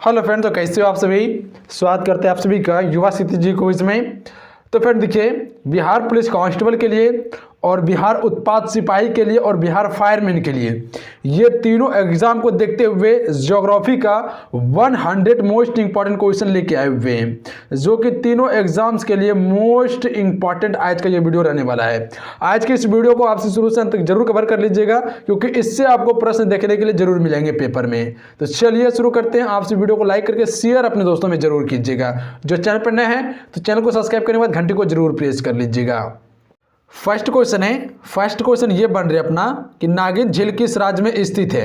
Hello friend, तो कैसे हो आप सभी। स्वागत करते हैं आप सभी का युवा क्षितिज जी क्विज में। तो फ्रेंड देखिए, बिहार पुलिस कांस्टेबल के लिए और बिहार उत्पाद सिपाही के लिए और बिहार फायरमैन के लिए ये तीनों एग्जाम को देखते हुए ज्योग्राफी का 100 मोस्ट इंपॉर्टेंट क्वेश्चन लेके आए हुए हैं, जो कि तीनों एग्जाम्स के लिए मोस्ट इंपॉर्टेंट आज का ये वीडियो रहने वाला है। आज के इस वीडियो को आपसे शुरू से अंत तक जरूर कवर कर लीजिएगा, क्योंकि इससे आपको प्रश्न देखने के लिए जरूर मिलेंगे पेपर में। तो चलिए शुरू करते हैं। आपसे वीडियो को लाइक करके शेयर अपने दोस्तों में जरूर कीजिएगा। जो चैनल पर नए हैं तो चैनल को सब्सक्राइब करने के बाद घंटी को जरूर प्रेस कर लीजिएगा। फर्स्ट क्वेश्चन ये बन रहा है अपना कि नागिन झील किस राज्य में स्थित है।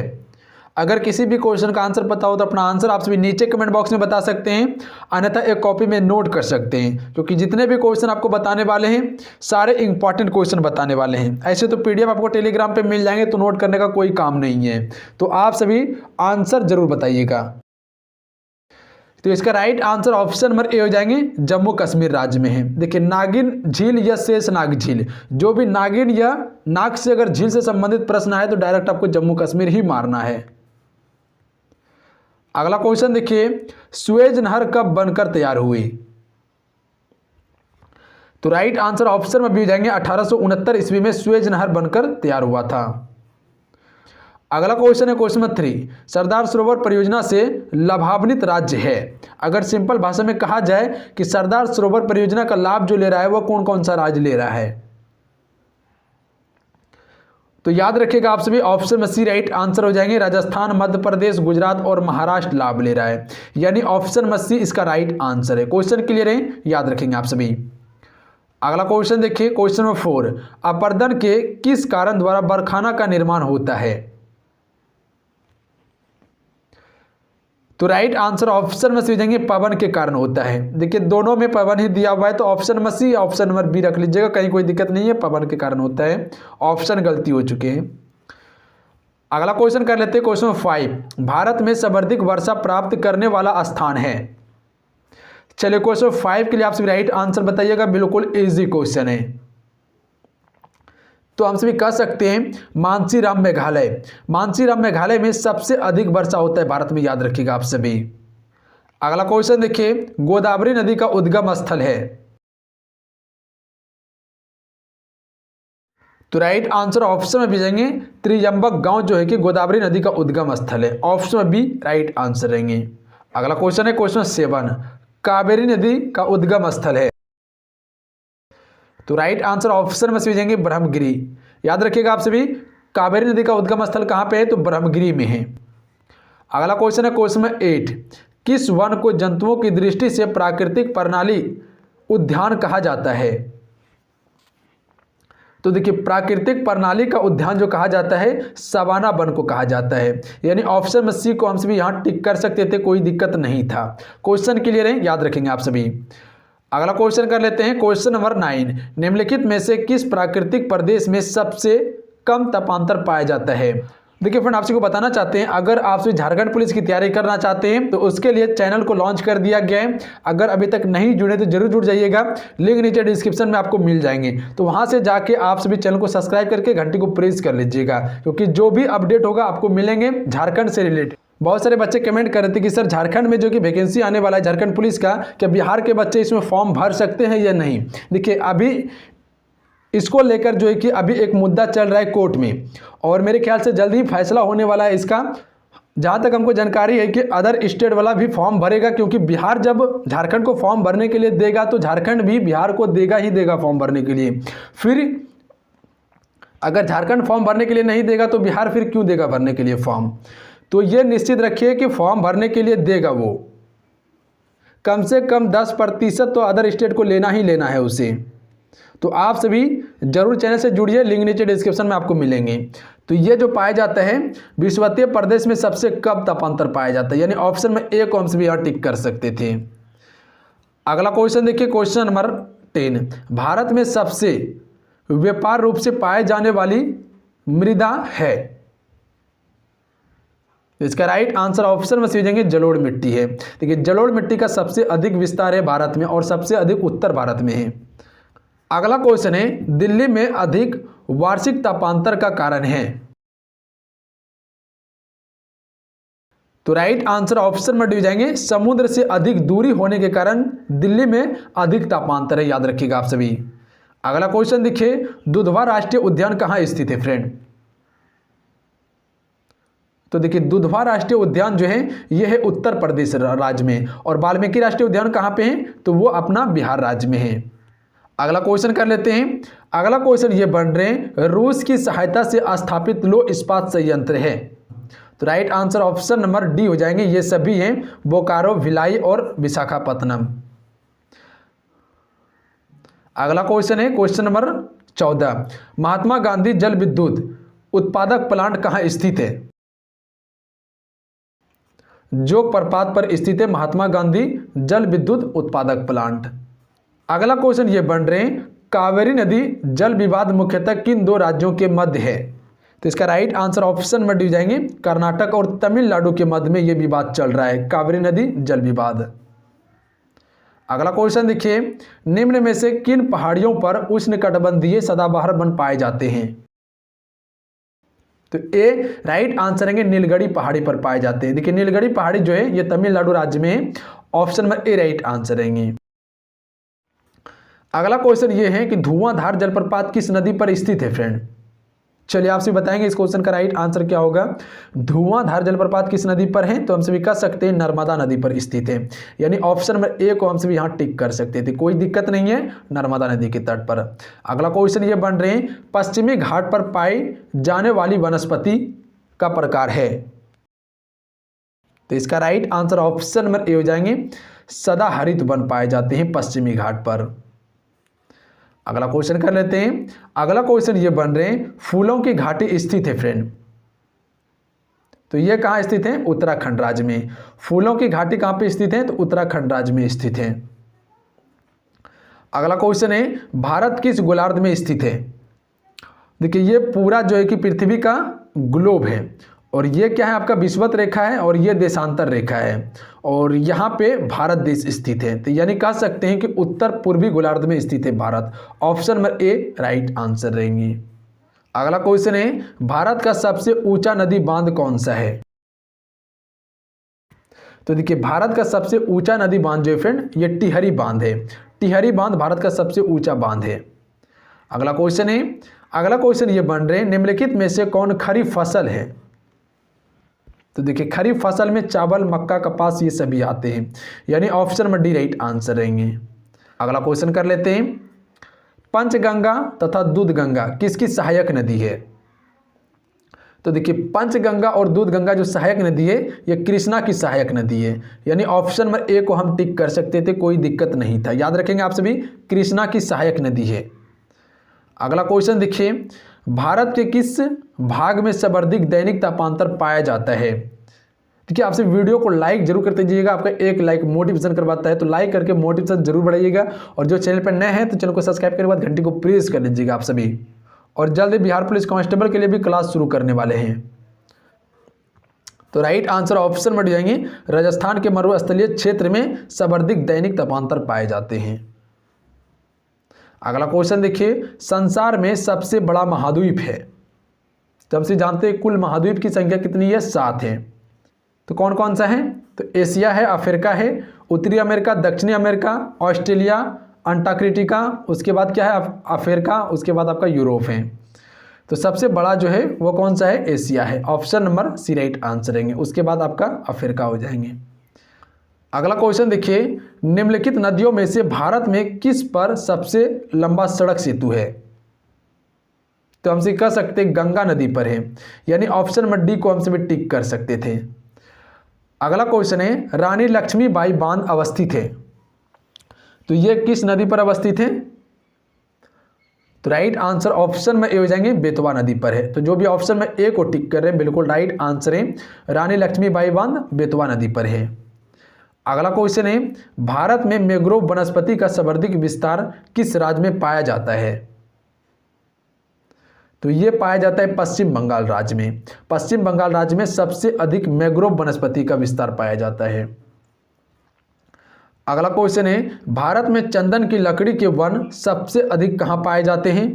अगर किसी भी क्वेश्चन का आंसर पता हो तो अपना आंसर आप सभी नीचे कमेंट बॉक्स में बता सकते हैं, अन्यथा एक कॉपी में नोट कर सकते हैं, क्योंकि जितने भी क्वेश्चन आपको बताने वाले हैं सारे इंपॉर्टेंट क्वेश्चन बताने वाले हैं। ऐसे तो पीडीएफ आपको टेलीग्राम पे मिल जाएंगे, तो नोट करने का कोई काम नहीं है। तो आप सभी आंसर जरूर बताइएगा। तो इसका right answer option number A हो जाएंगे, जम्मू कश्मीर राज्य में है। देखिए, नागिन झील या शेषनाग झील, जो भी नागिन या नाग से अगर झील से संबंधित प्रश्न आए तो डायरेक्ट आपको जम्मू कश्मीर ही मारना है। अगला क्वेश्चन देखिए, सुएज नहर कब बनकर तैयार हुई। तो राइट आंसर ऑप्शन में भी हो जाएंगे 1869 ईस्वी में सुएज नहर बनकर तैयार हुआ था। अगला क्वेश्चन है क्वेश्चन नंबर 3, सरदार सरोवर परियोजना से लाभान्वित राज्य है। अगर सिंपल भाषा में कहा जाए कि सरदार सरोवर परियोजना का लाभ जो ले रहा है वह कौन कौन सा राज्य ले रहा है, तो याद रखिएगा आप सभी ऑप्शन में सी राइट आंसर हो जाएंगे। राजस्थान, मध्य प्रदेश, गुजरात और महाराष्ट्र लाभ ले रहा है, यानी ऑप्शन में सी इसका राइट आंसर है। क्वेश्चन क्लियर है, याद रखेंगे आप सभी। अगला क्वेश्चन देखिए, क्वेश्चन नंबर 4, अपर्दन के किस कारण द्वारा बरखाना का निर्माण होता है। तो राइट आंसर ऑप्शन में से देंगे पवन के कारण होता है। देखिए, दोनों में पवन ही दिया हुआ है, तो ऑप्शन में सी ऑप्शन नंबर बी रख लीजिएगा, कहीं कोई दिक्कत नहीं है, पवन के कारण होता है। ऑप्शन गलती हो चुके हैं। अगला क्वेश्चन कर लेते हैं क्वेश्चन नंबर 5, भारत में सर्वाधिक वर्षा प्राप्त करने वाला स्थान है। चलिए क्वेश्चन 5 के लिए आप सभी राइट आंसर बताइएगा, बिल्कुल इजी क्वेश्चन है। तो हम सभी कह सकते हैं मानसीराम मेघालय। मानसीराम मेघालय में सबसे अधिक वर्षा होता है भारत में, याद रखिएगा आप सभी। अगला क्वेश्चन देखिए, गोदावरी नदी का उद्गम स्थल है। तो राइट आंसर ऑप्शन में भेजेंगे त्रियंबक गांव जो है कि गोदावरी नदी का उद्गम स्थल है। ऑप्शन में बी राइट आंसर रहेंगे। अगला क्वेश्चन है क्वेश्चन 7, कावेरी नदी का उद्गम स्थल है। तो राइट आंसर ऑप्शन में से भेजेंगे ब्रह्मगिरी। याद रखिएगा आप सभी, कावेरी नदी का उद्गम स्थल कहां पे है, तो ब्रह्मगिरी में है। अगला क्वेश्चन है क्वेश्चन में 8, किस वन को जंतुओं की दृष्टि से प्राकृतिक प्रणाली उद्यान कहा जाता है। तो देखिए, प्राकृतिक प्रणाली का उद्यान जो कहा जाता है सवाना वन को कहा जाता है, यानी ऑप्शन में सी को हम सभी यहां टिक कर सकते थे, कोई दिक्कत नहीं था। क्वेश्चन क्लियर है, याद रखेंगे आप सभी। अगला क्वेश्चन कर लेते हैं क्वेश्चन नंबर 9, निम्नलिखित में से किस प्राकृतिक प्रदेश में सबसे कम तापांतर पाया जाता है। देखिए फ्रेंड, आपसे को बताना चाहते हैं, अगर आप झारखंड पुलिस की तैयारी करना चाहते हैं तो उसके लिए चैनल को लॉन्च कर दिया गया है। अगर अभी तक नहीं जुड़े तो जरूर जुड़ जाइएगा, लिंक नीचे डिस्क्रिप्शन में आपको मिल जाएंगे, तो वहां से जाके आप सभी चैनल को सब्सक्राइब करके घंटी को प्रेस कर लीजिएगा, क्योंकि जो भी अपडेट होगा आपको मिलेंगे झारखंड से रिलेटेड। बहुत सारे बच्चे कमेंट कर रहे थे कि सर झारखंड में जो कि वैकेंसी आने वाला है झारखंड पुलिस का, क्या बिहार के बच्चे इसमें फॉर्म भर सकते हैं या नहीं। देखिए, अभी इसको लेकर जो है कि अभी एक मुद्दा चल रहा है कोर्ट में, और मेरे ख्याल से जल्द ही फैसला होने वाला है इसका। जहाँ तक हमको जानकारी है कि अदर स्टेट वाला भी फॉर्म भरेगा, क्योंकि बिहार जब झारखंड को फॉर्म भरने के लिए देगा तो झारखंड भी बिहार को देगा ही देगा फॉर्म भरने के लिए। फिर अगर झारखंड फॉर्म भरने के लिए नहीं देगा तो बिहार फिर क्यों देगा भरने के लिए फॉर्म। तो ये निश्चित रखिए कि फॉर्म भरने के लिए देगा वो, कम से कम 10% तो अदर स्टेट को लेना ही लेना है उसे। तो आप सभी जरूर चैनल से जुड़िए, लिंक नीचे डिस्क्रिप्शन में आपको मिलेंगे। तो ये जो पाया जाता है विश्वविद्यालय प्रदेश में सबसे कम तापांतर पाया जाता है, यानी ऑप्शन में ए को हम सभी यहाँ टिक कर सकते थे। अगला क्वेश्चन देखिए क्वेश्चन नंबर 10, भारत में सबसे व्यापक रूप से पाए जाने वाली मृदा है। इसका राइट आंसर ऑप्शन में सीखेंगे जलोढ़ मिट्टी है। देखिए, जलोढ़ मिट्टी का सबसे अधिक विस्तार है भारत में और सबसे अधिक उत्तर भारत में है। अगला क्वेश्चन है, दिल्ली में अधिक वार्षिक तापांतर का कारण है। तो राइट आंसर ऑप्शन में डी जाएंगे, समुद्र से अधिक दूरी होने के कारण दिल्ली में अधिक तापांतर है, याद रखिएगा आप सभी। अगला क्वेश्चन देखिए, दुधवा राष्ट्रीय उद्यान कहाँ स्थित है फ्रेंड। तो देखिए दुधवा राष्ट्रीय उद्यान जो है यह है उत्तर प्रदेश राज्य में, और वाल्मीकि राष्ट्रीय उद्यान कहाँ पे है, तो वो अपना बिहार राज्य में है। अगला क्वेश्चन कर लेते हैं। अगला क्वेश्चन ये बन रहे हैं, रूस की सहायता से स्थापित लौह इस्पात संयंत्र है। तो right answer option number D हो जाएंगे, ये सभी हैं बोकारो, भिलाई और विशाखापत्तनम। अगला क्वेश्चन है क्वेश्चन नंबर 14, महात्मा गांधी जल विद्युत उत्पादक प्लांट कहाँ स्थित है। जोग प्रपात पर स्थित है महात्मा गांधी जल विद्युत उत्पादक प्लांट। अगला क्वेश्चन ये बन रहे हैं, कावेरी नदी जल विवाद मुख्यतः किन दो राज्यों के मध्य है। तो इसका राइट आंसर ऑप्शन में डी जाएंगे, कर्नाटक और तमिलनाडु के मध्य में यह विवाद चल रहा है, कावेरी नदी जल विवाद। अगला क्वेश्चन देखिए, निम्न में से किन पहाड़ियों पर उष्णकटिबंधीय सदाबहार वन पाए जाते हैं। तो ए राइट आंसर है, नीलगिरी पहाड़ी पर पाए जाते हैं। देखिए नीलगिरी पहाड़ी जो है ये तमिलनाडु राज्य में है, ऑप्शन में ए राइट आंसर रहेंगे। अगला क्वेश्चन ये है कि धुआंधार जलप्रपात किस नदी पर स्थित है फ्रेंड। चलिए आपसे बताएंगे इस क्वेश्चन का राइट आंसर क्या होगा। धुआंधार जलप्रपात किस नदी पर है, तो हम सभी कह सकते हैं नर्मदा नदी पर स्थित है, यानी ऑप्शन नंबर ए को हम सभी यहाँ टिक कर सकते थे, कोई दिक्कत नहीं है, नर्मदा नदी के तट पर। अगला क्वेश्चन ये बन रहे हैं, पश्चिमी घाट पर पाई जाने वाली वनस्पति का प्रकार है। तो इसका right answer option number A हो जाएंगे, सदाहरित वन पाए जाते हैं पश्चिमी घाट पर। अगला क्वेश्चन कर लेते हैं। अगला क्वेश्चन ये बन रहे हैं, फूलों की घाटी स्थित है फ्रेंड। तो ये कहाँ स्थित है, उत्तराखंड राज्य में। फूलों की घाटी कहाँ पे स्थित है, तो उत्तराखंड राज्य में स्थित है। अगला क्वेश्चन है, भारत किस गोलार्ध में स्थित है। देखिए ये पूरा जो है कि पृथ्वी का ग्लोब है, और ये क्या है आपका विषुवत रेखा है, और ये देशांतर रेखा है, और यहाँ पे भारत देश स्थित है। तो यानी कह सकते हैं कि उत्तर पूर्वी गोलार्ध में स्थित है Bharat, option number A right answer रहेंगे। अगला क्वेश्चन है, भारत का सबसे ऊंचा नदी बांध कौन सा है। तो देखिए भारत का सबसे ऊंचा नदी बांध जो है फ्रेंड, ये टिहरी बांध है। टिहरी बांध भारत का सबसे ऊंचा बांध है। अगला क्वेश्चन है, अगला क्वेश्चन ये बन रहे हैं, निम्नलिखित में से कौन खरीफ फसल है। तो देखिए खरीफ फसल में चावल, मक्का, कपास ये सभी आते हैं, यानी ऑप्शन में डी राइट आंसर रहेंगे। अगला क्वेश्चन कर लेते हैं, पंचगंगा तथा दूधगंगा किसकी सहायक नदी है। तो देखिए पंचगंगा और दूधगंगा जो सहायक नदी है ये कृष्णा की सहायक नदी है, यानी ऑप्शन में ए को हम टिक कर सकते थे, कोई दिक्कत नहीं था। याद रखेंगे आप सभी, कृष्णा की सहायक नदी है। अगला क्वेश्चन देखिए, भारत के किस भाग में सर्वाधिक दैनिक तापांतर पाया जाता है। देखिए आपसे वीडियो को लाइक जरूर करते जाइएगा, आपका एक लाइक मोटिवेशन करवाता है, तो लाइक करके मोटिवेशन जरूर बढ़ाइएगा। और जो चैनल पर नए हैं तो चैनल को सब्सक्राइब करने के बाद घंटी को प्रेस कर लीजिएगा आप सभी। और जल्द ही बिहार पुलिस कांस्टेबल के लिए भी क्लास शुरू करने वाले हैं। तो राइट आंसर ऑप्शन में जाएंगे, राजस्थान के मरुस्थलीय क्षेत्र में सर्वाधिक दैनिक तापांतर पाए जाते हैं। अगला क्वेश्चन देखिए, संसार में सबसे बड़ा महाद्वीप है। तो हमसे जानते हैं कुल महाद्वीप की संख्या कितनी है, 7 है। तो कौन कौन सा है, तो एशिया है, अफ्रीका है, उत्तरी अमेरिका, दक्षिणी अमेरिका, ऑस्ट्रेलिया, अंटार्कटिका, उसके बाद क्या है अफ्रीका, उसके बाद आपका यूरोप है। तो सबसे बड़ा जो है वो कौन सा है, एशिया है, option number C right answer रहेंगे। उसके बाद आपका अफ्रीका हो जाएंगे। अगला क्वेश्चन देखिए, निम्नलिखित नदियों में से भारत में किस पर सबसे लंबा सड़क सेतु है। तो हमसे कह सकते गंगा नदी पर है, यानी ऑप्शन नंबर डी को हमसे भी टिक कर सकते थे। अगला क्वेश्चन है, रानी लक्ष्मीबाई बांध अवस्थित है। तो ये किस नदी पर अवस्थित है, तो राइट आंसर ऑप्शन में ए हो जाएंगे, बेतवा नदी पर है। तो जो भी ऑप्शन में ए को टिक कर रहे हैं बिल्कुल राइट आंसर है, रानी लक्ष्मीबाई बांध बेतवा नदी पर है। अगला क्वेश्चन है, भारत में मैंग्रोव वनस्पति का सर्वाधिक विस्तार किस राज्य में पाया जाता है। तो ये पाया जाता है पश्चिम बंगाल राज्य में। पश्चिम बंगाल राज्य में सबसे अधिक मैंग्रोव वनस्पति का विस्तार पाया जाता है। अगला क्वेश्चन है, भारत में चंदन की लकड़ी के वन सबसे अधिक कहां पाए जाते हैं।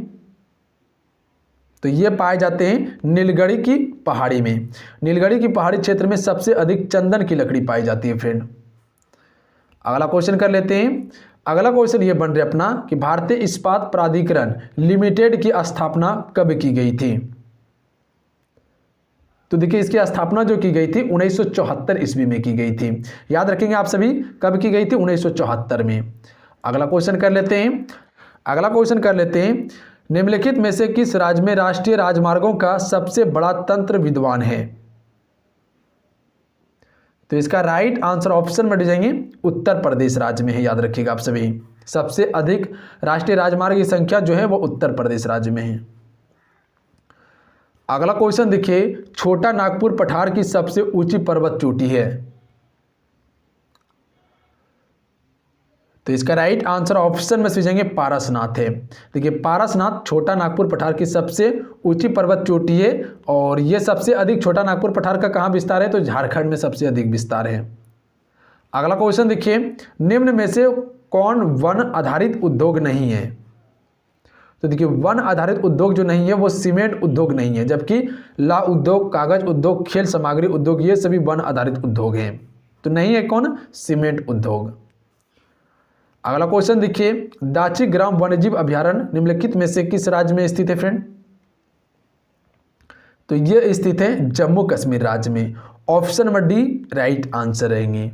तो ये पाए जाते हैं नीलगिरी की पहाड़ी में। नीलगिरी की पहाड़ी क्षेत्र में सबसे अधिक चंदन की लकड़ी पाई जाती है फ्रेंड। अगला क्वेश्चन कर लेते हैं। अगला क्वेश्चन ये बन रहा है अपना कि भारतीय इस्पात प्राधिकरण लिमिटेड की स्थापना कब की गई थी। तो देखिए इसकी स्थापना जो की गई थी 1974 ईस्वी में की गई थी। याद रखेंगे आप सभी, कब की गई थी, 1974 में। अगला क्वेश्चन कर लेते हैं। निम्नलिखित में से किस राज्य में राष्ट्रीय राजमार्गों का सबसे बड़ा तंत्र विद्वान है। तो इसका राइट आंसर ऑप्शन में जाएंगे उत्तर प्रदेश राज्य में है। याद रखिएगा आप सभी, सबसे अधिक राष्ट्रीय राजमार्ग की संख्या जो है वो उत्तर प्रदेश राज्य में है। अगला क्वेश्चन देखिए, छोटा नागपुर पठार की सबसे ऊंची पर्वत चोटी है। तो इसका राइट आंसर ऑप्शन में जाएंगे पारसनाथ है। देखिए पारसनाथ छोटा नागपुर पठार की सबसे ऊंची पर्वत चोटी है और यह सबसे अधिक छोटा नागपुर पठार का कहाँ विस्तार है, तो झारखंड में सबसे अधिक विस्तार है। अगला क्वेश्चन देखिए, निम्न में से कौन वन आधारित उद्योग नहीं है। तो देखिए वन आधारित उद्योग जो नहीं है वो सीमेंट उद्योग नहीं है, जबकि ला उद्योग, कागज उद्योग, खेल सामग्री उद्योग ये सभी वन आधारित उद्योग हैं। तो नहीं है कौन, सीमेंट उद्योग। अगला क्वेश्चन देखिए, दाची ग्राम वन्यजीव अभयारण्य निम्नलिखित में से किस राज्य में स्थित है फ्रेंड। तो यह स्थित है जम्मू कश्मीर राज्य में। Option number D right answer रहेंगे।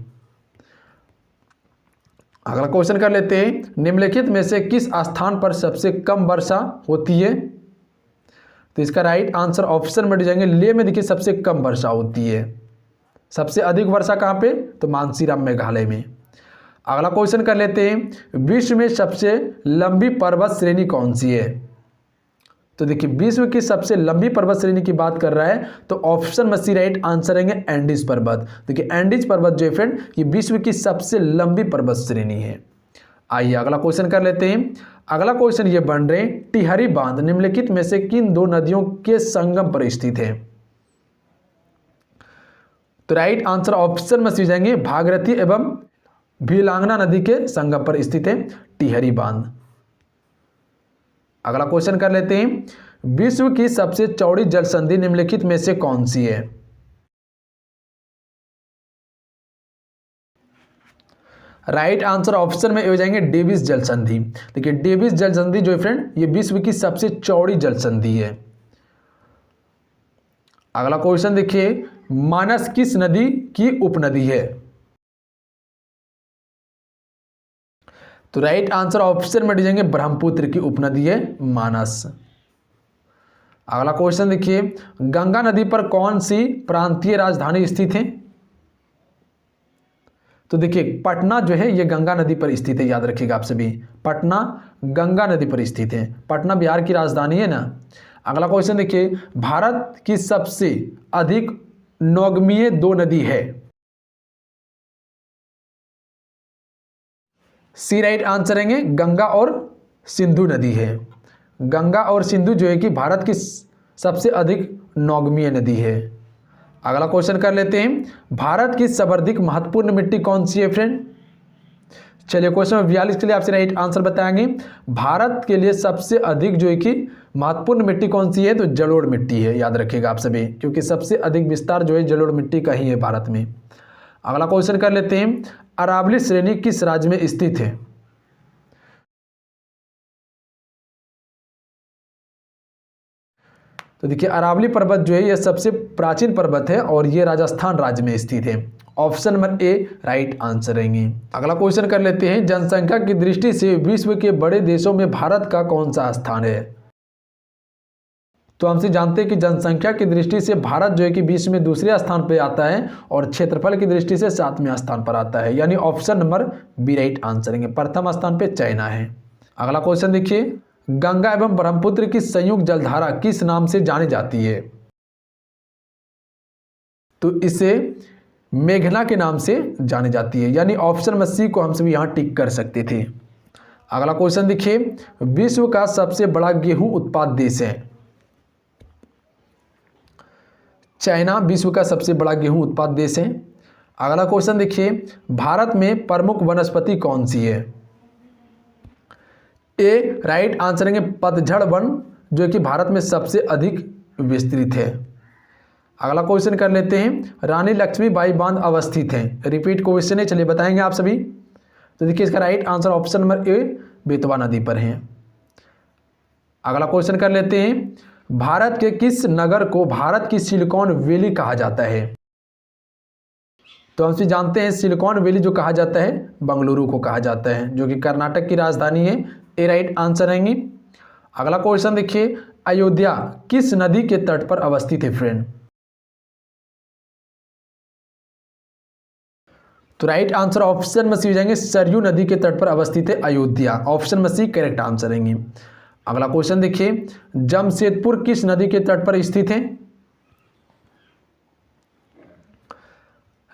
अगला क्वेश्चन कर लेते हैं, निम्नलिखित में से किस स्थान पर सबसे कम वर्षा होती है। तो इसका राइट आंसर ऑप्शन में जाएंगे लेह में। देखिए सबसे कम वर्षा होती है। सबसे अधिक वर्षा कहाँ पे, तो मानसीराम मेघालय में। अगला क्वेश्चन कर लेते हैं, विश्व में सबसे लंबी पर्वत श्रेणी कौन सी है। तो देखिए विश्व की सबसे लंबी पर्वत श्रेणी की बात कर रहा है तो ऑप्शन में सी राइट आंसर रहेंगे एंडीज पर्वत। देखिए एंडीज पर्वत जो है फ्रेंड ये विश्व की सबसे लंबी पर्वत श्रेणी है। आइए अगला क्वेश्चन कर लेते हैं। अगला क्वेश्चन ये बन रहे हैं, टिहरी बांध निम्नलिखित में से किन दो नदियों के संगम पर स्थित है। तो राइट आंसर ऑप्शन में सी जाएंगे भागीरथी एवं भीलांगना नदी के संगम पर स्थित है टिहरी बांध। अगला क्वेश्चन कर लेते हैं, विश्व की सबसे चौड़ी जल संधि निम्नलिखित में से कौन सी है। राइट आंसर ऑप्शन में हो जाएंगे डेविस जल संधि। देखिए डेविस जल संधि जो है फ्रेंड ये विश्व की सबसे चौड़ी जल संधि है। अगला क्वेश्चन देखिए, मानस किस नदी की उपनदी है। तो राइट आंसर ऑप्शन में जाएंगे ब्रह्मपुत्र की उपनदी है मानस। अगला क्वेश्चन देखिए, गंगा नदी पर कौन सी प्रांतीय राजधानी स्थित है। तो देखिए पटना जो है ये गंगा नदी पर स्थित है। याद रखिएगा आप सभी, पटना गंगा नदी पर स्थित है। पटना बिहार की राजधानी है ना। अगला क्वेश्चन देखिए, भारत की सबसे अधिक नौगमीय दो नदी है। सी राइट आंसर रहेंगे गंगा और सिंधु नदी है। गंगा और सिंधु जो है कि भारत की सबसे अधिक नौगमीय नदी है। अगला क्वेश्चन कर लेते हैं, भारत की सर्वाधिक महत्वपूर्ण मिट्टी कौन सी है फ्रेंड। चलिए क्वेश्चन 42 के लिए आपसे राइट आंसर बताएंगे। भारत के लिए सबसे अधिक जो है कि महत्वपूर्ण मिट्टी कौन सी है, तो जलोढ़ मिट्टी है। याद रखिएगा आप सभी, क्योंकि सबसे अधिक विस्तार जो है जलोढ़ मिट्टी का ही है भारत में। अगला क्वेश्चन कर लेते हैं, अरावली श्रेणी किस राज्य में स्थित है। तो देखिए अरावली पर्वत जो है यह सबसे प्राचीन पर्वत है और यह राजस्थान राज्य में स्थित है। Option number A right answer रहेंगे। अगला क्वेश्चन कर लेते हैं, जनसंख्या की दृष्टि से विश्व के बड़े देशों में भारत का कौन सा स्थान है। तो हमसे जानते हैं कि जनसंख्या की दृष्टि से भारत जो है कि विश्व में दूसरे स्थान पर आता है और क्षेत्रफल की दृष्टि से 7वें स्थान पर आता है। यानी option number B right answer रहेंगे। प्रथम स्थान पर चाइना है। अगला क्वेश्चन देखिए, गंगा एवं ब्रह्मपुत्र की संयुक्त जलधारा किस नाम से जानी जाती है। तो इसे मेघना के नाम से जानी जाती है। यानी ऑप्शन में सी को हम सभी यहां टिक कर सकते थे। अगला क्वेश्चन देखिए, विश्व का सबसे बड़ा गेहूं उत्पाद देश है। चाइना विश्व का सबसे बड़ा गेहूं उत्पाद देश है। अगला क्वेश्चन देखिए, भारत में प्रमुख वनस्पति कौन सी है। ए राइट आंसर रहेंगे पतझड़ वन, जो कि भारत में सबसे अधिक विस्तृत है। अगला क्वेश्चन कर लेते हैं, रानी लक्ष्मीबाई बांध अवस्थित है। रिपीट क्वेश्चन है, चलिए बताएंगे आप सभी। तो देखिए इसका right answer option number A Betwa नदी पर है। अगला क्वेश्चन कर लेते हैं, भारत के किस नगर को भारत की सिलिकॉन वैली कहा जाता है। तो हम जानते हैं सिलिकॉन वैली जो कहा जाता है बंगलुरु को कहा जाता है, जो कि कर्नाटक की राजधानी है। ए राइट आंसर रहेंगे। अगला क्वेश्चन देखिए, अयोध्या किस नदी के तट पर अवस्थित है फ्रेंड। तो राइट आंसर ऑप्शन में सी हो जाएंगे, सरयू नदी के तट पर अवस्थित है अयोध्या। ऑप्शन में सी करेक्ट आंसर रहेंगे। अगला क्वेश्चन देखिए, जमशेदपुर किस नदी के तट पर स्थित है।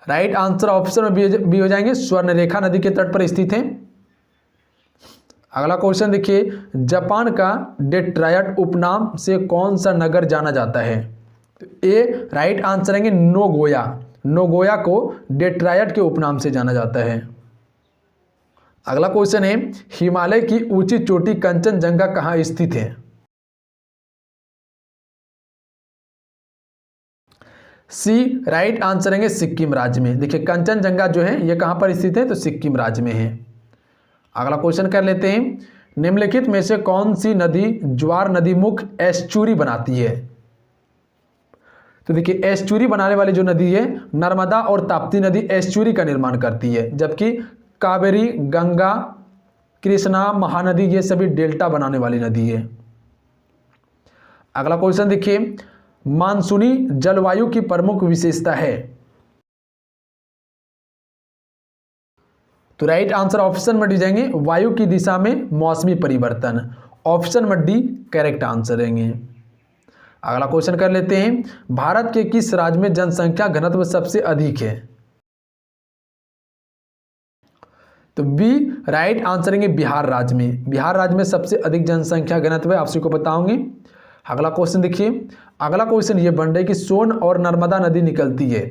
राइट आंसर ऑप्शन में बी हो जाएंगे, स्वर्णरेखा नदी के तट पर स्थित है। अगला क्वेश्चन देखिए, जापान का डेट्रॉयट उपनाम से कौन सा नगर जाना जाता है। तो ए राइट आंसर रहेंगे, नोगोया। नोगोया को डेट्रॉयट के उपनाम से जाना जाता है। अगला क्वेश्चन है, हिमालय की ऊंची चोटी कंचनजंगा कहाँ स्थित है। सी राइट आंसर रहेंगे, सिक्किम राज्य में। देखिए कंचनजंगा जो है ये कहाँ पर स्थित है, तो सिक्किम राज्य में है। अगला क्वेश्चन कर लेते हैं, निम्नलिखित में से कौन सी नदी ज्वार नदी मुख एस्चुरी बनाती है। तो देखिए एस्चुरी बनाने वाली जो नदी है नर्मदा और ताप्ती नदी एस्चुरी का निर्माण करती है, जबकि कावेरी, गंगा, कृष्णा, महानदी ये सभी डेल्टा बनाने वाली नदी है। अगला क्वेश्चन देखिए, मानसूनी जलवायु की प्रमुख विशेषता है। तो राइट आंसर ऑप्शन में डी जाएंगे, वायु की दिशा में मौसमी परिवर्तन। ऑप्शन में डी करेक्ट आंसर रहेंगे। अगला क्वेश्चन कर लेते हैं, भारत के किस राज्य में जनसंख्या घनत्व सबसे अधिक है। तो बी राइट आंसर रहेंगे, बिहार राज्य में। बिहार राज्य में सबसे अधिक जनसंख्या घनत्व है, आप सभी को बताऊंगे। अगला क्वेश्चन देखिए, अगला क्वेश्चन ये बन रहा है कि सोन और नर्मदा नदी निकलती है।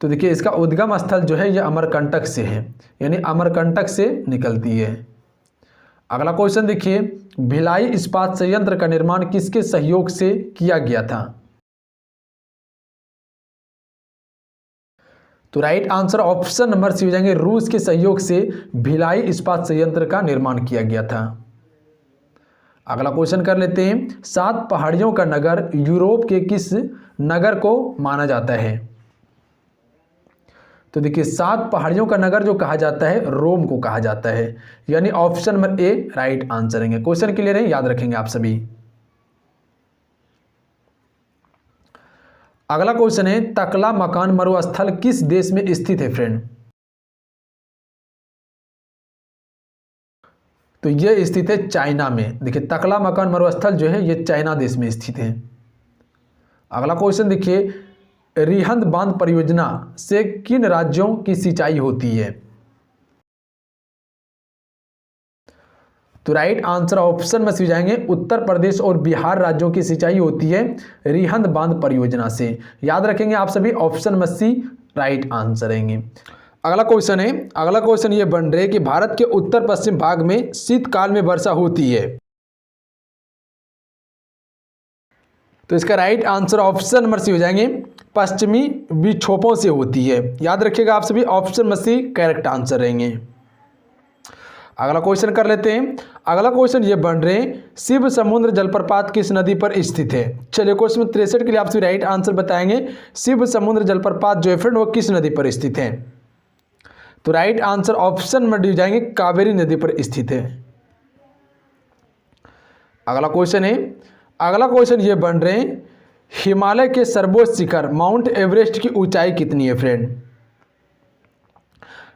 तो देखिए इसका उद्गम स्थल जो है ये अमरकंटक से है, यानी अमरकंटक से निकलती है। अगला क्वेश्चन देखिए, भिलाई इस्पात संयंत्र का निर्माण किसके सहयोग से किया गया था। तो right answer option number C हो जाएंगे, रूस के सहयोग से भिलाई इस्पात संयंत्र का निर्माण किया गया था। अगला क्वेश्चन कर लेते हैं, 7 पहाड़ियों का नगर यूरोप के किस नगर को माना जाता है। तो देखिए 7 पहाड़ियों का नगर जो कहा जाता है रोम को कहा जाता है, यानी option number A right answer है। क्वेश्चन क्लियर है, याद रखेंगे आप सभी। अगला क्वेश्चन है, तकला मकान मरुस्थल किस देश में स्थित है फ्रेंड। तो यह स्थित है चाइना में। देखिए तकला मकान मरुस्थल जो है ये चाइना देश में स्थित है। अगला क्वेश्चन देखिए, रिहंद बांध परियोजना से किन राज्यों की सिंचाई होती है। तो राइट आंसर ऑप्शन में से जाएंगे, उत्तर प्रदेश और बिहार राज्यों की सिंचाई होती है रिहंद बांध परियोजना से। याद रखेंगे आप सभी, ऑप्शन में सी राइट आंसर रहेंगे। अगला क्वेश्चन है, अगला क्वेश्चन ये बन रहे कि भारत के उत्तर पश्चिम भाग में शीतकाल में वर्षा होती है। तो इसका right answer option number C हो जाएंगे, पश्चिमी विक्षोभों से होती है। याद रखिएगा आप सभी, ऑप्शन में सी करेक्ट आंसर रहेंगे। अगला क्वेश्चन कर लेते हैं, अगला क्वेश्चन ये बन रहे हैं, शिव समुद्र जलप्रपात किस नदी पर स्थित है। चलिए क्वेश्चन 63 के लिए आप सभी राइट आंसर बताएंगे, शिव समुद्र जलप्रपात जो है फ्रेंड वो किस नदी पर स्थित है। तो राइट आंसर ऑप्शन में डी जाएंगे, कावेरी नदी पर स्थित है। अगला क्वेश्चन है, अगला क्वेश्चन ये बन रहे हैं, हिमालय के सर्वोच्च शिखर माउंट एवरेस्ट की ऊंचाई कितनी है फ्रेंड।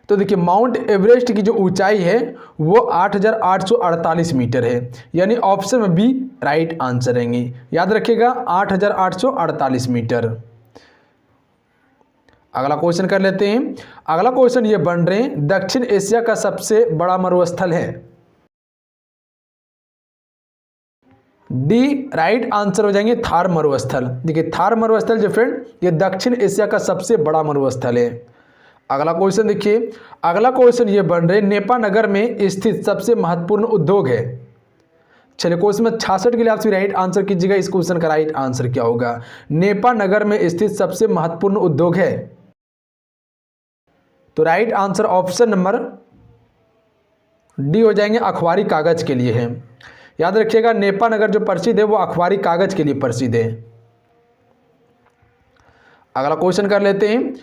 तो देखिए माउंट एवरेस्ट की जो ऊंचाई है वो 8,848 मीटर है, यानी ऑप्शन में बी राइट आंसर रहेंगे। याद रखिएगा 8,848 मीटर। अगला क्वेश्चन कर लेते हैं, अगला क्वेश्चन ये बन रहे हैं, दक्षिण एशिया का सबसे बड़ा मरुस्थल है। डी राइट आंसर हो जाएंगे, थार मरुस्थल। देखिए थार मरुस्थल जो फ्रेंड ये दक्षिण एशिया का सबसे बड़ा मरुस्थल है। अगला क्वेश्चन देखिए, अगला क्वेश्चन ये बन रहे, नेपा नगर में स्थित सबसे महत्वपूर्ण उद्योग है। चलिए क्वेश्चन नंबर 66 के लिए आप सभी राइट आंसर कीजिएगा। इस क्वेश्चन का राइट आंसर क्या होगा? नेपा नगर में स्थित सबसे महत्वपूर्ण उद्योग है। तो right answer option number D हो जाएंगे, अखबारी कागज के लिए है। याद रखिएगा नेपा नगर जो प्रसिद्ध है वो अखबारी कागज के लिए प्रसिद्ध है। अगला क्वेश्चन कर लेते हैं।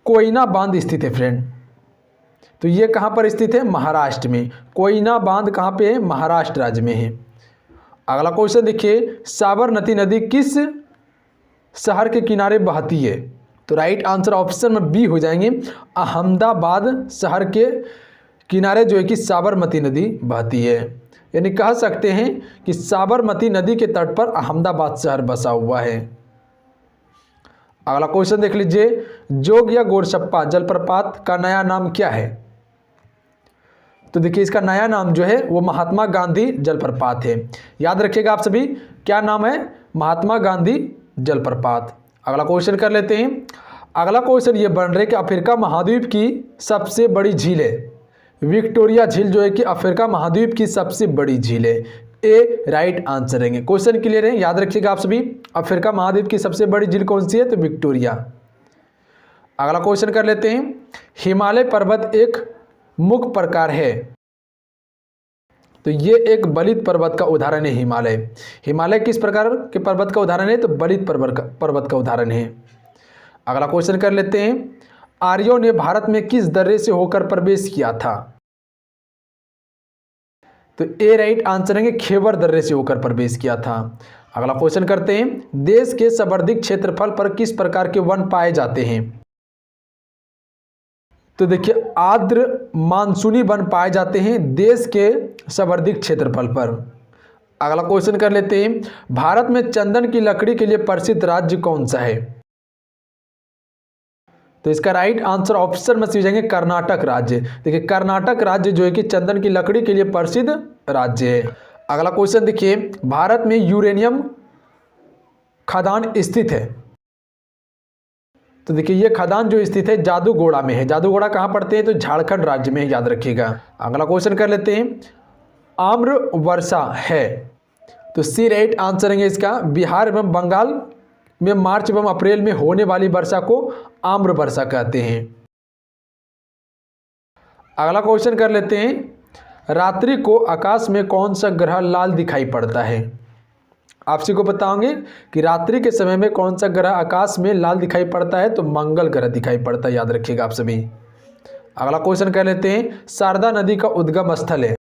कोयना बांध स्थित है फ्रेंड, तो ये कहाँ पर स्थित है? महाराष्ट्र में। कोयना बांध कहाँ पे है? महाराष्ट्र राज्य में है। अगला क्वेश्चन देखिए, साबरमती नदी किस शहर के किनारे बहती है? तो राइट आंसर ऑप्शन में बी हो जाएंगे, अहमदाबाद शहर के किनारे जो है कि साबरमती नदी बहती है। यानी कह सकते हैं कि साबरमती नदी के तट पर अहमदाबाद शहर बसा हुआ है। अगला क्वेश्चन देख लीजिए, जोग या गोरचप्पा जलप्रपात का नया नाम क्या है? तो देखिए इसका नया नाम जो है वो महात्मा गांधी जलप्रपात है। याद रखिएगा आप सभी, क्या नाम है? महात्मा गांधी जलप्रपात। अगला क्वेश्चन कर लेते हैं। अगला क्वेश्चन ये बन रहा है कि अफ्रीका महाद्वीप की सबसे बड़ी झील है। विक्टोरिया झील जो है कि अफ्रीका महाद्वीप की सबसे बड़ी झील है। ए राइट आंसर रहेंगे। क्वेश्चन क्लियर है? याद रखिएगा आप सभी, अफ्रीका महाद्वीप की सबसे बड़ी झील कौन सी है? तो विक्टोरिया। अगला क्वेश्चन कर लेते हैं। हिमालय पर्वत एक मुख प्रकार है, तो ये एक बलित पर्वत का उदाहरण है। हिमालय हिमालय किस प्रकार के पर्वत का उदाहरण है? तो बलित पर्वत का उदाहरण है। अगला क्वेश्चन कर लेते हैं। आर्यों ने भारत में किस दर्रे से होकर प्रवेश किया था? तो ए राइट आंसर है, खेवर दर्रे से होकर प्रवेश किया था। अगला क्वेश्चन करते हैं। देश के सर्वाधिक क्षेत्रफल पर किस प्रकार के वन पाए जाते हैं? तो देखिए आर्द्र मानसूनी वन पाए जाते हैं देश के सर्वाधिक क्षेत्रफल पर। अगला क्वेश्चन कर लेते हैं। भारत में चंदन की लकड़ी के लिए प्रसिद्ध राज्य कौन सा है? तो इसका राइट आंसर ऑप्शन में सी जाएंगे, कर्नाटक राज्य। देखिए कर्नाटक राज्य जो है कि चंदन की लकड़ी के लिए प्रसिद्ध राज्य है। अगला क्वेश्चन देखिए, भारत में यूरेनियम खदान स्थित है। तो देखिए ये खदान जो स्थित है जादूगोड़ा में है। जादूगोड़ा कहाँ पड़ते हैं? तो झारखंड राज्य में, याद रखिएगा। अगला क्वेश्चन कर लेते हैं। आम्र वर्षा है, तो सी राइट आंसर है इसका। बिहार एवं बंगाल में मार्च एवं अप्रैल में होने वाली वर्षा को आम्र वर्षा कहते हैं। अगला क्वेश्चन कर लेते हैं। रात्रि को आकाश में कौन सा ग्रह लाल दिखाई पड़ता है? आप सभी को बताओगे कि रात्रि के समय में कौन सा ग्रह आकाश में लाल दिखाई पड़ता है? तो मंगल ग्रह दिखाई पड़ता है, याद रखिएगा आप सभी। अगला क्वेश्चन कर लेते हैं। शारदा नदी का उद्गम स्थल है।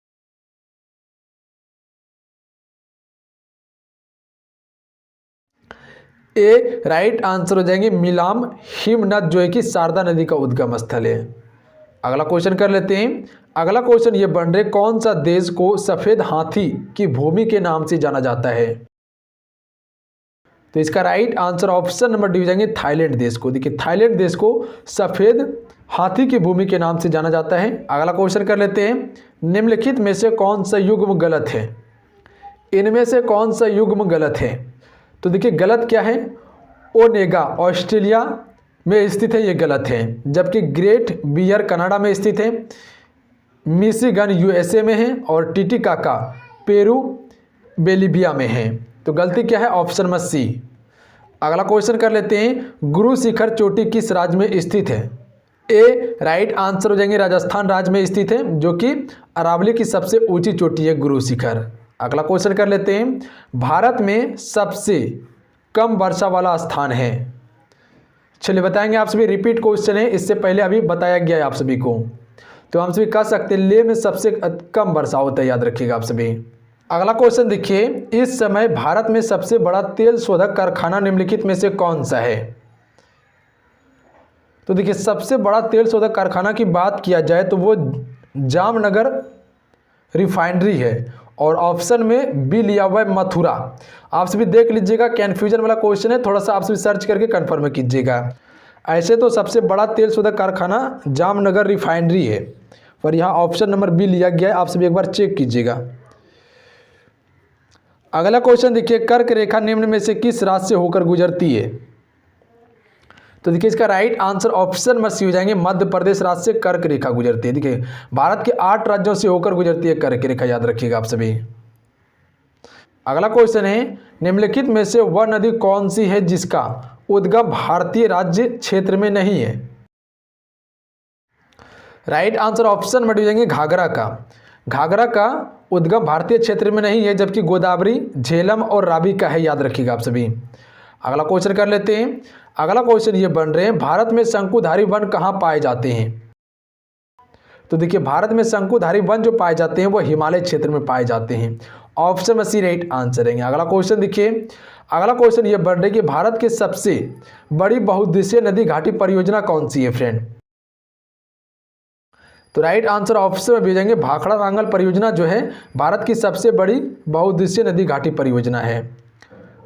ए राइट आंसर हो जाएंगे, मिलाम हिमनद जो है कि शारदा नदी का उद्गम स्थल है। अगला क्वेश्चन कर लेते हैं। अगला क्वेश्चन ये बन रहे, कौन सा देश को सफेद हाथी की भूमि के नाम से जाना जाता है? तो इसका right answer option number D हो जाएंगे, थाईलैंड देश को। देखिए थाईलैंड देश को सफेद हाथी की भूमि के नाम से जाना जाता है। अगला क्वेश्चन कर लेते हैं। निम्नलिखित में से कौन सा युग्म गलत है? इनमें से कौन सा युग्म गलत है? तो देखिए गलत क्या है? ओनेगा ऑस्ट्रेलिया में स्थित है, ये गलत है। जबकि ग्रेट बियर कनाडा में स्थित है, मिशिगन यूएसए में है, और टिटिकाका पेरू बोलिविया में है। तो गलती क्या है? ऑप्शन में सी। अगला क्वेश्चन कर लेते हैं। गुरु शिखर चोटी किस राज्य में स्थित है? ए राइट आंसर हो जाएंगे, राजस्थान राज्य में स्थित है, जो कि अरावली की सबसे ऊंची चोटी है गुरु शिखर। अगला क्वेश्चन कर लेते हैं। भारत में सबसे कम वर्षा वाला स्थान है। चलिए बताएंगे आप सभी, रिपीट क्वेश्चन है, इससे पहले अभी बताया गया है आप सभी को। तो हम सभी कह सकते हैं लेह में सबसे कम वर्षा होता है, याद रखिएगा आप सभी। अगला क्वेश्चन देखिए। इस समय भारत में सबसे बड़ा तेल शोधक कारखाना निम्नलिखित में से कौन सा है? तो देखिए सबसे बड़ा तेल शोधक कारखाना की बात किया जाए तो वो जामनगर रिफाइनरी है, और ऑप्शन में बी लिया हुआ है मथुरा। आप सभी देख लीजिएगा, कन्फ्यूजन वाला क्वेश्चन है, थोड़ा सा आप सभी सर्च करके कंफर्म कीजिएगा। ऐसे तो सबसे बड़ा तेल शोधक कारखाना जामनगर रिफाइनरी है, पर यहाँ ऑप्शन नंबर बी लिया गया है, आप सभी एक बार चेक कीजिएगा। अगला क्वेश्चन देखिए। कर्क रेखा निम्न में से किस राज्य से होकर गुजरती है? तो देखिए इसका राइट आंसर ऑप्शन में सी हो जाएंगे, मध्य प्रदेश राज्य से कर्क रेखा गुजरती है। देखिए भारत के 8 राज्यों से होकर गुजरती है कर्क रेखा, याद रखिएगा आप सभी। अगला क्वेश्चन है, निम्नलिखित में से वह नदी कौन सी है जिसका उद्गम भारतीय राज्य क्षेत्र में नहीं है? राइट आंसर ऑप्शन में जाएंगे घाघरा का। घाघरा का उद्गम भारतीय क्षेत्र में नहीं है, जबकि गोदावरी, झेलम और रावी का है, याद रखिएगा आप सभी। अगला क्वेश्चन कर लेते हैं। अगला क्वेश्चन ये बन रहे हैं, भारत में शंकुधारी वन कहाँ पाए जाते हैं? तो देखिए, भारत में शंकुधारी वन जो पाए जाते हैं वो हिमालय क्षेत्र में पाए जाते हैं। ऑप्शन में सी राइट आंसर है। अगला क्वेश्चन देखिए, अगला क्वेश्चन ये बन रहा है कि भारत के सबसे बड़ी बहुउद्देशीय नदी घाटी परियोजना कौन सी है फ्रेंड? तो राइट आंसर ऑप्शन में भेजेंगे भाखड़ा नांगल परियोजना जो है भारत की सबसे बड़ी बहुउद्देशीय नदी घाटी परियोजना है।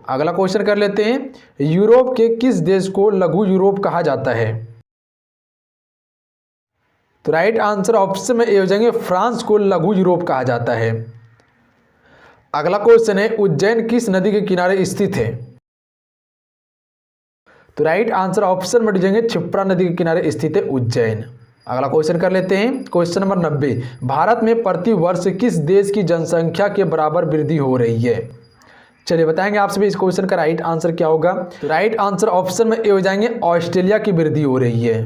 अगला क्वेश्चन कर लेते हैं, यूरोप के किस देश को लघु यूरोप कहा जाता है? तो राइट आंसर ऑप्शन में ए हो जाएंगे फ्रांस को लघु यूरोप कहा जाता है। अगला क्वेश्चन है, उज्जैन किस नदी के किनारे स्थित है? तो राइट आंसर ऑप्शन में जाएंगे क्षिप्रा नदी के किनारे स्थित है उज्जैन। अगला क्वेश्चन कर लेते हैं, क्वेश्चन नंबर 90, भारत में प्रति वर्ष किस देश की जनसंख्या के बराबर वृद्धि हो रही है? चलिए बताएंगे आप सभी इस क्वेश्चन का राइट आंसर क्या होगा। तो राइट आंसर ऑप्शन में ए हो जाएंगे ऑस्ट्रेलिया की वृद्धि हो रही है।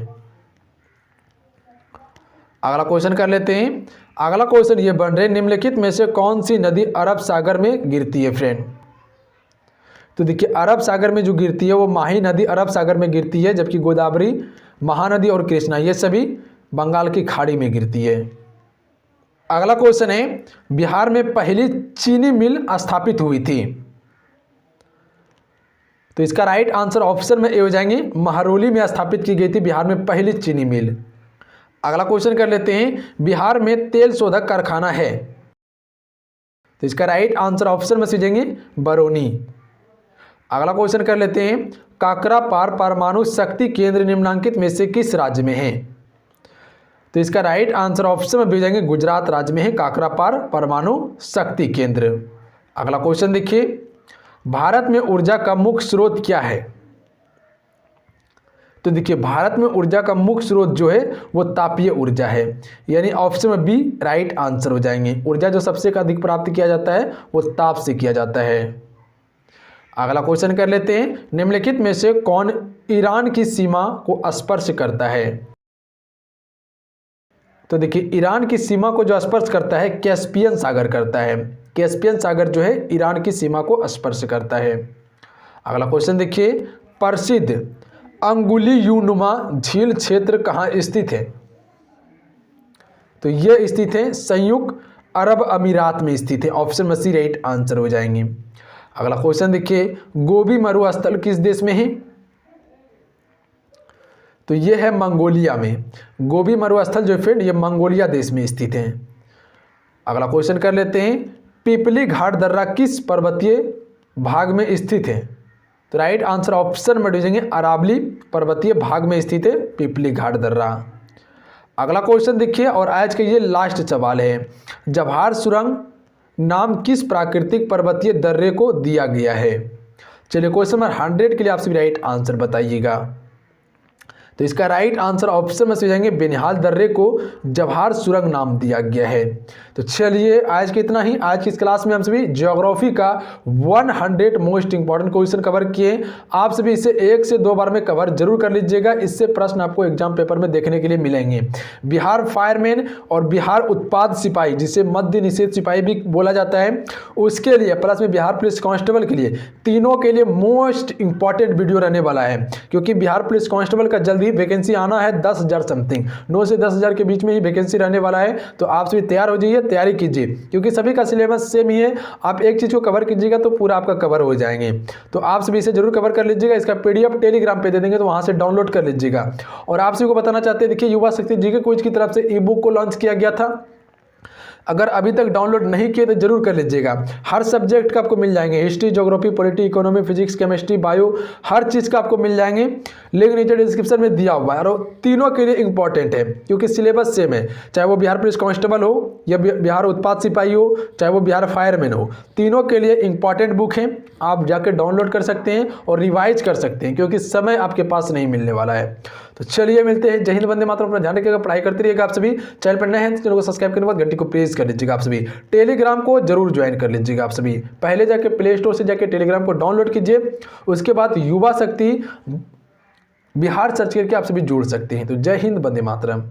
अगला क्वेश्चन कर लेते हैं। अगला क्वेश्चन ये बन रहे, निम्नलिखित में से कौन सी नदी अरब सागर में गिरती है फ्रेंड? तो देखिए, अरब सागर में जो गिरती है वो माही नदी अरब सागर में गिरती है, जबकि गोदावरी, महानदी और कृष्णा ये सभी बंगाल की खाड़ी में गिरती है। अगला क्वेश्चन है, बिहार में पहली चीनी मिल स्थापित हुई थी? तो इसका राइट आंसर ऑप्शन में ए हो जाएंगे महरौली में स्थापित की गई थी बिहार में पहली चीनी मिल। अगला क्वेश्चन कर लेते हैं, बिहार में तेल शोधक कारखाना है? तो इसका राइट आंसर ऑप्शन में सीजेंगे बरौनी। अगला क्वेश्चन कर लेते हैं, काकरापार परमाणु शक्ति केंद्र निम्नांकित में से किस राज्य में है? तो इसका राइट आंसर ऑप्शन में भेजेंगे गुजरात राज्य में है काकरापार परमाणु शक्ति केंद्र। अगला क्वेश्चन देखिए, भारत में ऊर्जा का मुख्य स्रोत क्या है? तो देखिए, भारत में ऊर्जा का मुख्य स्रोत जो है वो तापीय ऊर्जा है, यानी ऑप्शन में बी राइट आंसर हो जाएंगे। ऊर्जा जो सबसे अधिक प्राप्त किया जाता है वो ताप से किया जाता है। अगला क्वेश्चन कर लेते हैं, निम्नलिखित में से कौन ईरान की सीमा को स्पर्श करता है? तो देखिए, ईरान की सीमा को जो स्पर्श करता है कैस्पियन सागर करता है। कैस्पियन सागर जो है ईरान की सीमा को स्पर्श करता है। अगला क्वेश्चन देखिए, प्रसिद्ध अंगुलीयुनुमा झील क्षेत्र कहाँ स्थित है? तो यह स्थित है संयुक्त अरब अमीरात में स्थित है। ऑप्शन में सी राइट आंसर हो जाएंगे। अगला क्वेश्चन देखिए, गोबी मरुस्थल किस देश में है? तो यह है मंगोलिया में। गोबी मरुस्थल जो फ्रेंड ये मंगोलिया देश में स्थित है। अगला क्वेश्चन कर लेते हैं, पिपली घाट दर्रा किस पर्वतीय भाग में स्थित है? तो राइट आंसर ऑप्शन में दीजिएंगे अरावली पर्वतीय भाग में स्थित है पिपली घाट दर्रा। अगला क्वेश्चन देखिए, और आज का ये लास्ट सवाल है, जवाहर सुरंग नाम किस प्राकृतिक पर्वतीय दर्रे को दिया गया है? चलिए क्वेश्चन नंबर 100 के लिए आप सभी राइट आंसर बताइएगा। तो इसका राइट आंसर ऑप्शन में से जाएंगे बेनिहाल दर्रे को जवाहर सुरंग नाम दिया गया है। तो चलिए आज के इतना ही। आज की इस क्लास में हम सभी ज्योग्राफी का 100 मोस्ट इंपॉर्टेंट क्वेश्चन कवर किए। आप सभी इसे 1 से 2 बार में कवर जरूर कर लीजिएगा, इससे प्रश्न आपको एग्जाम पेपर में देखने के लिए मिलेंगे। बिहार फायरमैन और बिहार उत्पाद सिपाही जिसे मद्य निषेध सिपाही भी बोला जाता है, उसके लिए प्लस में बिहार पुलिस कांस्टेबल के लिए, तीनों के लिए मोस्ट इंपॉर्टेंट वीडियो रहने वाला है, क्योंकि बिहार पुलिस कांस्टेबल का जल्दी वैकेंसी आना है 10,000 समथिंग, 9 से 10,000 के बीच में ही वैकेंसी रहने वाला है। तो आप सभी तैयार हो जाइए, तैयारी कीजिए, क्योंकि सभी का सिलेबस सेम ही है। आप एक चीज को कवर कीजिएगा तो पूरा आपका कवर हो जाएंगे। तो आप सभी इसे जरूर कवर कर लीजिएगा। इसका पीडीएफ टेलीग्राम पे दे देंगे, तो वहां से डाउनलोड कर लीजिएगा। और आप सभी को बताना चाहते हैं, देखिए युवा शक्ति जीके क्विज की तरफ से ई बुक को लॉन्च किया गया था। अगर अभी तक डाउनलोड नहीं किए तो जरूर कर लीजिएगा। हर सब्जेक्ट का आपको मिल जाएंगे, history, geography, polity, economy, physics, chemistry, bio, हर चीज़ का आपको मिल जाएंगे। लिंक नीचे डिस्क्रिप्शन में दिया हुआ है, और तीनों के लिए इंपॉर्टेंट है क्योंकि सिलेबस सेम है, चाहे वो बिहार पुलिस कांस्टेबल हो या बिहार उत्पाद सिपाही हो, चाहे वो बिहार फायरमैन हो, तीनों के लिए इंपॉर्टेंट बुक है। आप जाकर डाउनलोड कर सकते हैं और रिवाइज कर सकते हैं, क्योंकि समय आपके पास नहीं मिलने वाला है। तो चलिए मिलते हैं। जय हिंद, वंदे मातरम। अपना ध्यान रखिएगा, पढ़ाई करते रहिएगा। आप सभी चैनल पर नए हैं तो चैनल को सब्सक्राइब करने के बाद घंटी को प्रेस कर लीजिएगा। आप सभी टेलीग्राम को जरूर ज्वाइन कर लीजिएगा। आप सभी पहले जाके प्ले स्टोर से जाके टेलीग्राम को डाउनलोड कीजिए, उसके बाद युवा शक्ति बिहार सर्च करके आप सभी जुड़ सकते हैं। तो जय हिंद, वंदे मातरम।